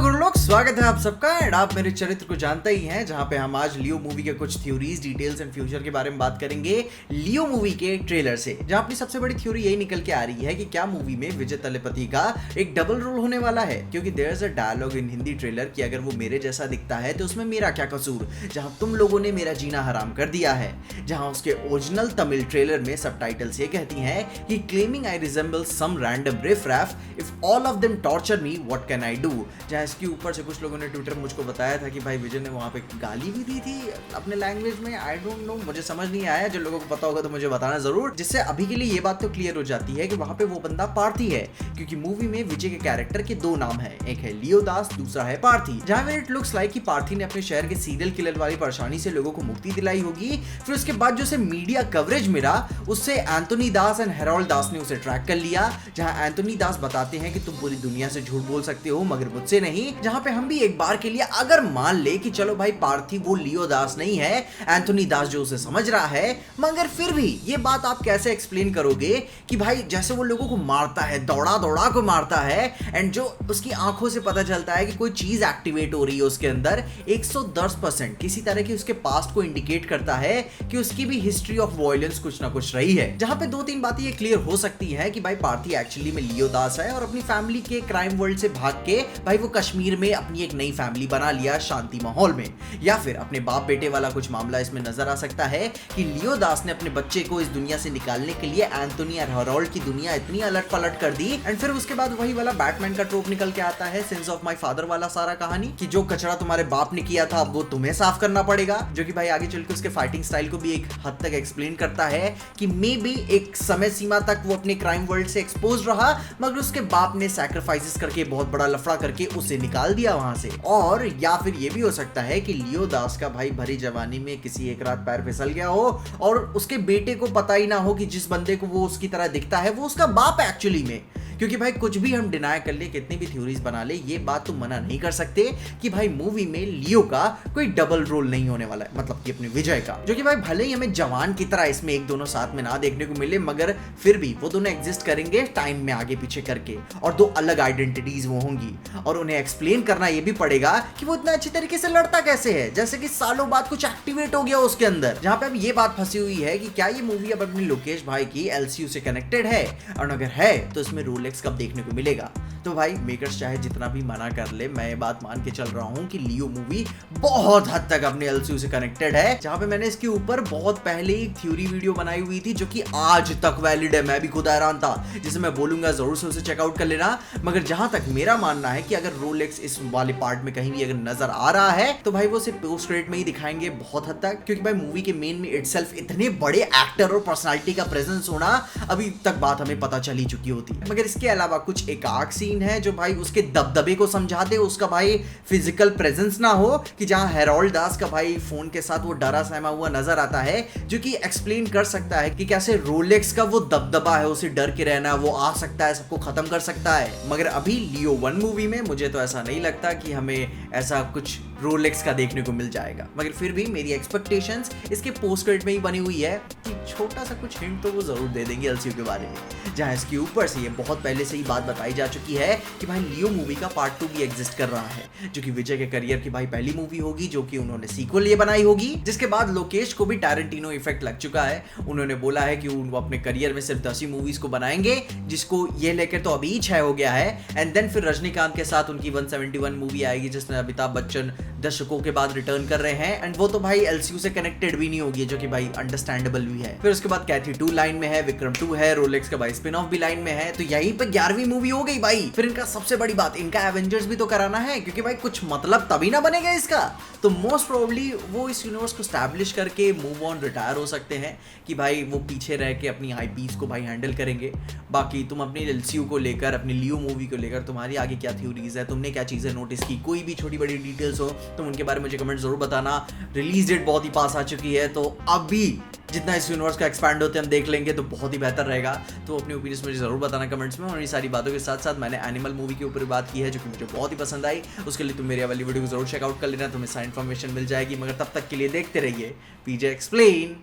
गुरु लोग, स्वागत है आप सबका। एंड आप मेरे चरित्र को जानते ही हैं, जहां पे हम आज लियो मूवी के कुछ थ्योरीज, डिटेल्स एंड फ्यूचर के बारे में बात करेंगे लियो मूवी के ट्रेलर से। जहां अपनी सबसे बड़ी थ्योरी यही निकल के आ रही है कि क्या मूवी में विजय तलेपति का एक डबल रोल होने वाला है, क्योंकि there is a dialogue in Hindi trailer कि अगर वो मेरे जैसा दिखता है तो उसमें मेरा क्या कसूर, जहां तुम लोगों ने मेरा जीना हराम कर दिया है। जहां उसके ओरिजिनल तमिल ट्रेलर में सबटाइटल्स ये कहती हैं कि claiming I resemble some random riff raff, if all of them torture me what can I do. जहां इसके ऊपर से कुछ लोगों ने ट्विटर मुझको बताया था कि भाई विजय ने वहां पे गाली भी दी थी अपने लैंग्वेज में। आई डोंट नो, मुझे समझ नहीं आया। जो लोगों को पता होगा तो मुझे बताना जरूर, जिससे अभी के लिए ये बात तो क्लियर हो जाती है कि वहां पे वो बंदा पार्थी है, क्योंकि मूवी में विजय के कैरेक्टर के दो नाम है, एक है लियो दास, दूसरा है पार्थी। जहां इट लुक्स लाइक कि पार्थी ने अपने शहर के सीरियल किलर वाली परेशानी से लोगों को मुक्ति दिलाई होगी। फिर उसके बाद जो उसे मीडिया कवरेज मिला, उससे एंथोनी दास एंड हेरोल्ड दास ने उसे ट्रैक कर लिया। जहां एंथोनी दास बताते हैं कि तुम पूरी दुनिया से झूठ बोल सकते हो मगर मुझसे नहीं। जहां पे हम भी एक बार के लिए अगर मान ले कि चलो भाई पार्थी वो लियो दास नहीं है, एंथोनी दास जो उसे समझ रहा है, मगर फिर भी ये बात आप कैसे एक्सप्लेन करोगे कि भाई जैसे वो लोगों को मारता है, दौड़ा दौड़ा को मारता है, एंड जो उसकी आंखों से पता चलता है कि कोई चीज एक्टिवेट हो रही है उसके अंदर, 110% किसी तरह की उसके पास्ट को इंडिकेट करता है कि उसकी भी हिस्ट्री ऑफ वायलेंस कुछ ना कुछ रही है। जहां पे दो तीन बातें ये क्लियर हो सकती है कि भाई पार्थी एक्चुअली में लियो दास है और अपनी फैमिली के क्राइम वर्ल्ड से भाग के भाई वो कश्मीर में अपनी एक नई फैमिली बना लिया शांति माहौल में। या फिर अपने बाप बेटे वाला कुछ मामला इसमें नजर आ सकता है कि लियो दास ने अपने बच्चे को इस दुनिया से निकालने के लिए एंथोनी और हेरोल्ड की दुनिया इतनी अलट पलट कर दी, एंड फिर उसके बाद वही वाला बैटमैन का ट्रोप निकल के आता है, सिंस ऑफ माय फादर वाला सारा कहानी, कि जो कचरा तुम्हारे बाप ने किया था वो तुम्हें साफ करना पड़ेगा। जो कि भाई आगे चल के उसके फाइटिंग स्टाइल को भी एक हद तक एक्सप्लेन करता है कि मे बी एक समय सीमा तक वो अपने क्राइम वर्ल्ड से एक्सपोज रहा, मगर उसके बाप ने सैक्रिफाइसेस करके बहुत बड़ा लफड़ा करके उसे निकाल दिया वहां से। और या फिर ये भी हो सकता है कि लियो दास का भाई भरी जवानी में किसी एक रात पैर फिसल गया हो और उसके बेटे को पता ही ना हो कि जिस बंदे को वो उसकी तरह दिखता है वो उसका बाप है एक्चुअली में। क्योंकि भाई कुछ भी हम डिनाई कर ले, कितनी भी थ्योरीज बना ले, ये बात तो मना नहीं कर सकते कि भाई मूवी में लियो का कोई डबल रोल नहीं होने वाला है, मतलब कि अपने विजय का। जो कि भाई भले ही हमें जवान की तरह इसमें एक दोनों साथ में ना देखने को मिले, मगर फिर भी वो दोनों एग्जिस्ट करेंगे टाइम में आगे पीछे करके, और दो अलग आइडेंटिटीज वो होंगी, और उन्हें एक्सप्लेन करना ये भी पड़ेगा कि वो इतना अच्छी तरीके से लड़ता कैसे है, जैसे कि सालों बाद कुछ एक्टिवेट हो गया उसके अंदर। जहां पे अब ये बात फंसी हुई है कि क्या ये मूवी अब अपने लोकेश भाई की एलसीयू से कनेक्टेड है, और अगर है तो इसमें रोलेक्स कब देखने को मिलेगा। तो भाई मेकर्स चाहे जितना भी मना कर ले, मैं ये बात मान के चल रहा हूं कि लियो मूवी बहुत हद तक अपने एलसीयू से कनेक्टेड है। जहां पे मैंने इसके ऊपर बहुत पहले एक थ्योरी वीडियो बनाई हुई थी जो कि आज तक वैलिड है, मैं भी खुद हैरान था, जिसे मैं बोलूंगा जरूर से उसे चेकआउट कर लेना। मगर जहां तक मेरा मानना है कि अगर रोलेक्स इस वाले पार्ट में कहीं भी अगर नजर आ रहा है तो भाई वो सिर्फ पोस्ट क्रेडिट में ही दिखाएंगे बहुत हद तक, क्योंकि भाई मूवी के मेन में इटसेल्फ इतने बड़े एक्टर और पर्सनालिटी का प्रेजेंस होना अभी तक बात हमें पता चली चुकी होती। मगर इसके अलावा कुछ एक आर्क सीन है जो भाई उसके दबदबे को समझा दे, उसका भाई फिजिकल प्रेजेंस ना हो, कि जहां हेरोल्ड दास का भाई फोन के साथ वो डरा सहमा हुआ नजर आता है, जो कि एक्सप्लेन कर सकता है कि कैसे रोलेक्स का वो दबदबा है, उसे डर के रहना, वो आ सकता है, सबको खत्म कर सकता है। मगर अभी लियो 1 मूवी में मुझे तो ऐसा नहीं लगता कि हमें ऐसा कुछ रोलेक्स का देखने को मिल जाएगा। मगर फिर भी मेरी एक्सपेक्टेशंस इसके पोस्ट क्रेडिट में ही बनी हुई है कि छोटा सा कुछ हिंट तो वो जरूर दे देंगे एलसीयू के बारे में। जहां इसके ऊपर से ये बहुत पहले से ही बात बताई जा चुकी है कि भाई लियो मूवी का पार्ट 2 भी एग्जिस्ट कर रहा है, जो कि विजय के करियर की भाई पहली मूवी होगी, जो कि उन्होंने सीक्वल ये बनाई होगी। जिसके बाद लोकेश को भी टैरेंटिनो इफेक्ट लग चुका है। उन्होंने बोला है कि वो अपने करियर में सिर्फ 10 ही मूवीज को बनाएंगे, जिसको ये लेकर तो अभी 6 हो गया है। एंड देन फिर रजनीकांत के साथ उनकी 171 मूवी आएगी, जिसमें अमिताभ बच्चन दशकों के बाद रिटर्न कर रहे हैं, एंड वो तो भाई एलसीयू से कनेक्टेड भी नहीं होगी, जो कि भाई अंडरस्टैंडेबल भी है। फिर उसके बाद कैथी 2 लाइन में है, विक्रम 2 है, रोलेक्स का भाई स्पिन ऑफ भी लाइन में है, तो यहीं पे 11वीं मूवी हो गई भाई। फिर इनका सबसे बड़ी बात, इनका एवेंजर्स भी तो कराना है, क्योंकि भाई कुछ मतलब तभी ना बनेगा इसका। तो मोस्ट प्रोबेबली वो इस यूनिवर्स को स्टैब्लिश करके मूव ऑन रिटायर हो सकते हैं, कि भाई वो पीछे रह के अपनी आईपीज को भाई हैंडल करेंगे। बाकी तुम अपनी एलसीयू को लेकर, अपनी लियो मूवी को लेकर तुम्हारी आगे क्या थ्योरीज है, तुमने क्या चीजें नोटिस की, कोई भी छोटी बड़ी डिटेल्स हो तुम उनके बारे में मुझे कमेंट जरूर बताना। रिलीज डेट बहुत ही पास आ चुकी है, तो अभी जितना इस यूनिवर्स का एक्सपैंड होते हम देख लेंगे तो बहुत ही बेहतर रहेगा। तो अपनी ओपिनियंस मुझे जरूर बताना कमेंट्स में। और ये सारी बातों के साथ साथ मैंने एनिमल मूवी के ऊपर बात की है, जो कि मुझे बहुत ही पसंद आई। उसके लिए तुम मेरी वाली वीडियो को जरूर चेकआउट कर लेना, तुम्हें सारी इन्फॉर्मेशन मिल जाएगी। मगर तब तक के लिए देखते रहिए पीजे एक्सप्लेन।